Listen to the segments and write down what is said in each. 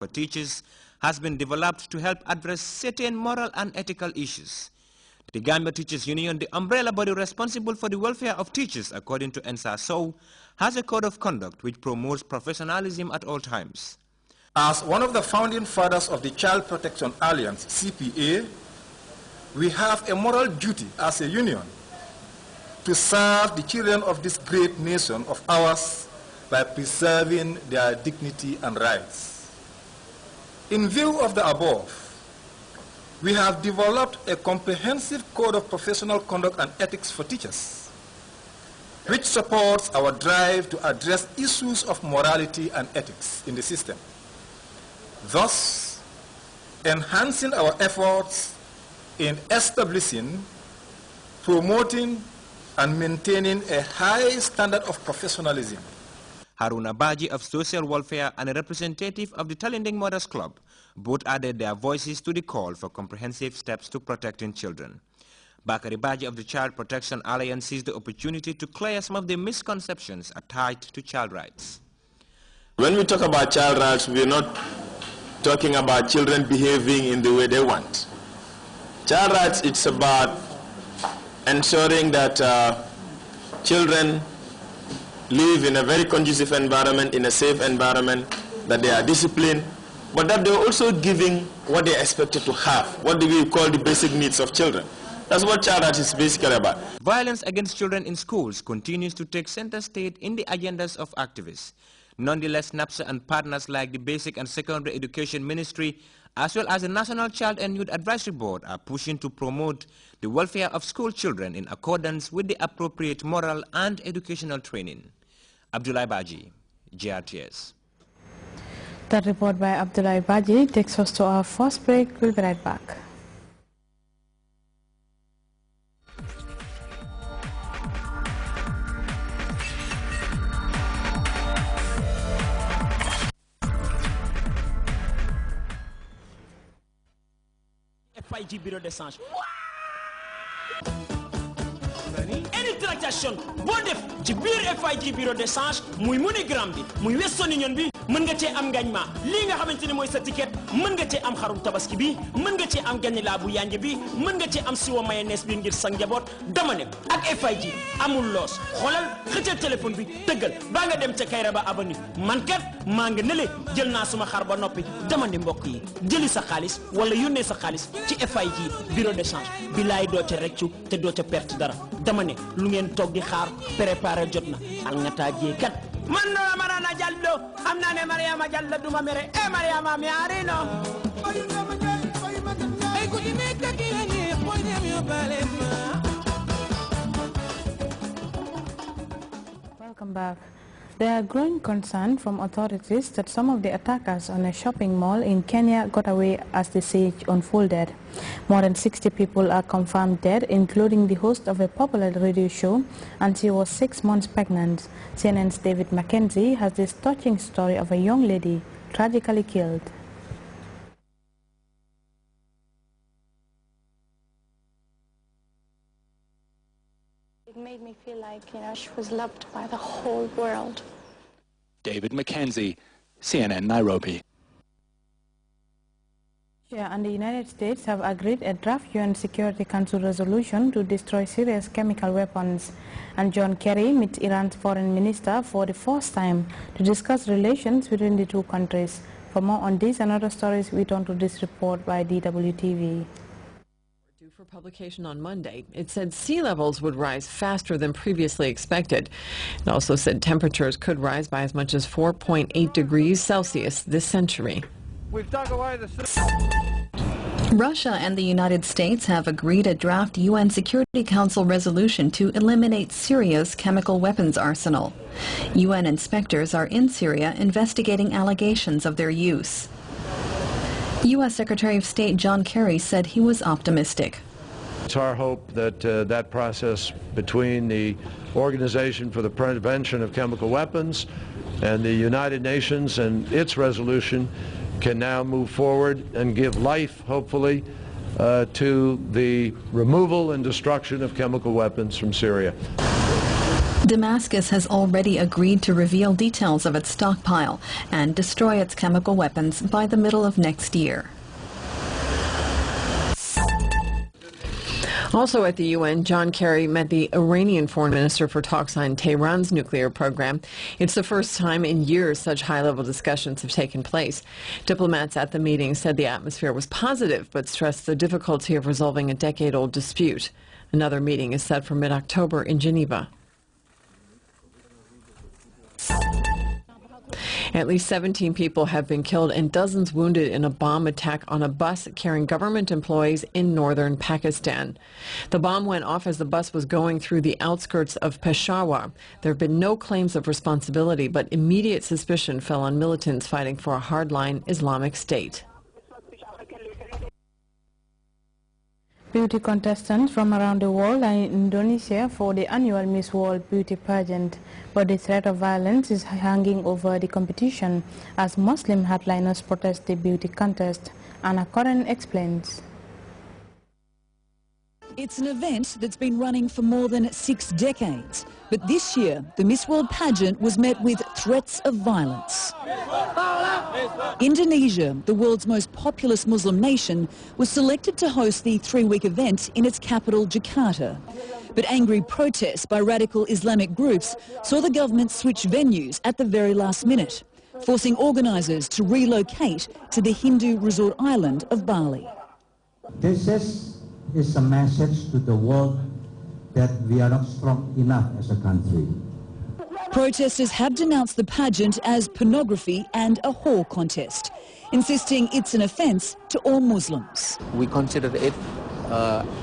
for teachers has been developed to help address certain moral and ethical issues. The Gambia Teachers Union, the umbrella body responsible for the welfare of teachers according to NSASO, has a code of conduct which promotes professionalism at all times. As one of the founding fathers of the Child Protection Alliance, CPA, we have a moral duty as a union to serve the children of this great nation of ours by preserving their dignity and rights. In view of the above, we have developed a comprehensive code of professional conduct and ethics for teachers, which supports our drive to address issues of morality and ethics in the system, thus enhancing our efforts in establishing, promoting, and maintaining a high standard of professionalism. Haruna Baji of Social Welfare and a representative of the Talending Mothers Club both added their voices to the call for comprehensive steps to protecting children. Bakari Baji of the Child Protection Alliance sees the opportunity to clear some of the misconceptions attached to child rights. When we talk about child rights, we're not talking about children behaving in the way they want. Child rights, it's about ensuring that children live in a very conducive environment, in a safe environment, that they are disciplined, but that they're also giving what they're expected to have, what do we call the basic needs of children. That's what child rights is basically about. Violence against children in schools continues to take center stage in the agendas of activists. Nonetheless, NAPSA and partners like the Basic and Secondary Education Ministry, as well as the National Child and Youth Advisory Board, are pushing to promote the welfare of school children in accordance with the appropriate moral and educational training. Abdullah Baji, GRTS. That report by Abdullah Baji takes us to our first break. We'll be right back. FIG bureau d'échange. Any transaction boo def ci biir FIG bureau d'échange muy MoneyGram bi muy Western Union bi mën nga cee am gagnement lii nga xamante ni mooy sa ticket mën nga cee am xarum tabaski bi mën nga cee am ganilaa bu yànj bi mën nga cee am siwo mayonnaise bi ngir sa njaboot dama ne ak FIG amul loos xoolal xëccal téléphone bi tëggal baa nga dem ca Kayraba Avenue man kat maa nga nële jël naa suma xar ba noppi dama ne mbokk yi jëli sa xaalis wala yónnee sa xaalis ci FIG bureau d'échange bi laay doo ca reccu te doo ca perte dara dama ne lu ngeen toog di xaar préparé jot na al nga taajee kat man no marana jallo am naa ne Mariama Jallo duma mere e Mariama mi arino ay ko di nekk ak yéen mooy dem yo balé ma. Welcome back. There are growing concern from authorities that some of the attackers on a shopping mall in Kenya got away as the siege unfolded. More than 60 people are confirmed dead, including the host of a popular radio show, and she was 6 months pregnant. CNN's David McKenzie has this touching story of a young lady tragically killed. It made me feel like, she was loved by the whole world. David McKenzie, CNN, Nairobi. Russia and the United States have agreed a draft UN Security Council resolution to destroy Syria's chemical weapons. And John Kerry meets Iran's foreign minister for the first time to discuss relations between the two countries. For more on this and other stories, we turn to this report by DWTV. For publication on Monday, it said sea levels would rise faster than previously expected. It also said temperatures could rise by as much as 4.8 degrees Celsius this century. We've dug away Russia and the United States have agreed a draft UN Security Council resolution to eliminate Syria's chemical weapons arsenal. UN inspectors are in Syria investigating allegations of their use. U.S. Secretary of State John Kerry said he was optimistic. It's our hope that that process between the Organization for the Prevention of Chemical Weapons and the United Nations and its resolution can now move forward and give life, hopefully, to the removal and destruction of chemical weapons from Syria. Damascus has already agreed to reveal details of its stockpile and destroy its chemical weapons by the middle of next year. Also at the UN, John Kerry met the Iranian foreign minister for talks on Tehran's nuclear program. It's the first time in years such high-level discussions have taken place. Diplomats at the meeting said the atmosphere was positive, but stressed the difficulty of resolving a decade-old dispute. Another meeting is set for mid-October in Geneva. At least 17 people have been killed and dozens wounded in a bomb attack on a bus carrying government employees in northern Pakistan. The bomb went off as the bus was going through the outskirts of Peshawar. There have been no claims of responsibility, but immediate suspicion fell on militants fighting for a hardline Islamic State. Beauty contestants from around the world are in Indonesia for the annual Miss World Beauty pageant, but the threat of violence is hanging over the competition as Muslim headliners protest the beauty contest. Anna Koren explains. It's an event that's been running for more than 6 decades, but this year the Miss World pageant was met with threats of violence. Indonesia, the world's most populous Muslim nation, was selected to host the 3-week event in its capital, Jakarta. But angry protests by radical Islamic groups saw the government switch venues at the very last minute, forcing organisers to relocate to the Hindu resort island of Bali. This is a message to the world that we are not strong enough as a country. Protesters have denounced the pageant as pornography and a whore contest, insisting it's an offence to all Muslims. We consider it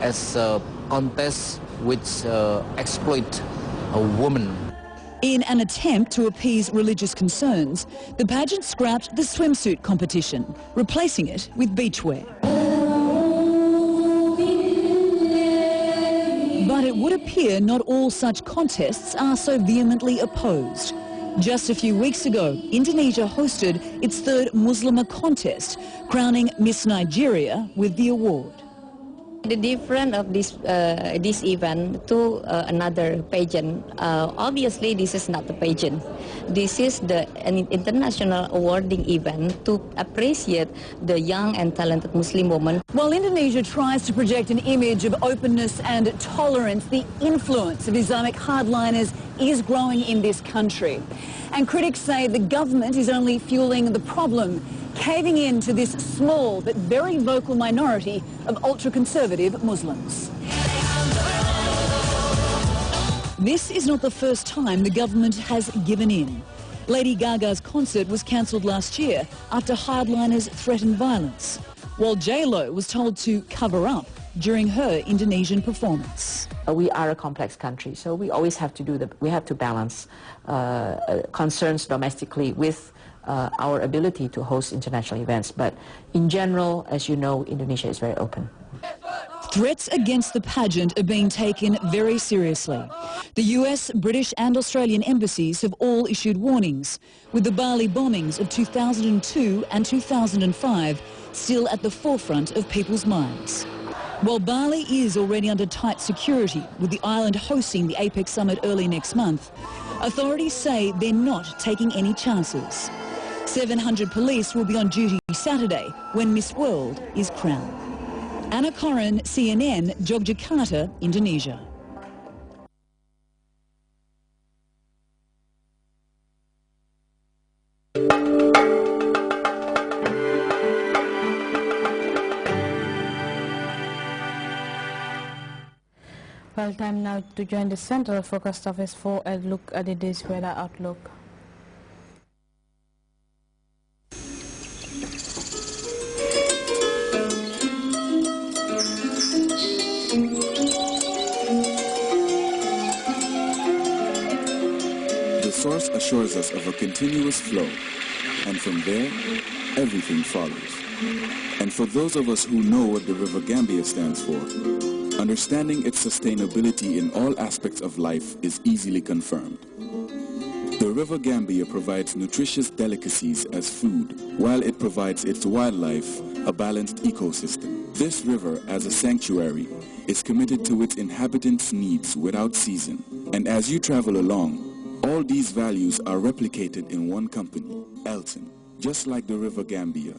as a contest which exploits a woman. In an attempt to appease religious concerns, the pageant scrapped the swimsuit competition, replacing it with beachwear. But it would appear not all such contests are so vehemently opposed. Just a few weeks ago, Indonesia hosted its 3rd Muslimah contest, crowning Miss Nigeria with the award. The difference of this event to another pageant, obviously this is not a pageant. This is an international awarding event to appreciate the young and talented Muslim woman. While Indonesia tries to project an image of openness and tolerance, the influence of Islamic hardliners is growing in this country. And critics say the government is only fueling the problem, caving in to this small but very vocal minority of ultra-conservative Muslims. This is not the first time the government has given in. Lady Gaga's concert was cancelled last year after hardliners threatened violence, while J-Lo was told to cover up during her Indonesian performance. We are a complex country, so we always have to balance concerns domestically with our ability to host international events. But in general, as you know, Indonesia is very open. Threats against the pageant are being taken very seriously. The US, British and Australian embassies have all issued warnings, with the Bali bombings of 2002 and 2005 still at the forefront of people's minds. While Bali is already under tight security, with the island hosting the APEC summit early next month, authorities say they're not taking any chances. 700 police will be on duty Saturday when Miss World is crowned. Anna Koren, CNN, Yogyakarta, Indonesia. Well, time now to join the Central Focus Office for a look at the day's weather outlook. The source assures us of a continuous flow, and from there, everything follows. And for those of us who know what the River Gambia stands for, understanding its sustainability in all aspects of life is easily confirmed. The River Gambia provides nutritious delicacies as food, while it provides its wildlife a balanced ecosystem. This river, as a sanctuary, is committed to its inhabitants' needs without season, And as you travel along, all these values are replicated in one company, Elton, just like the River Gambia.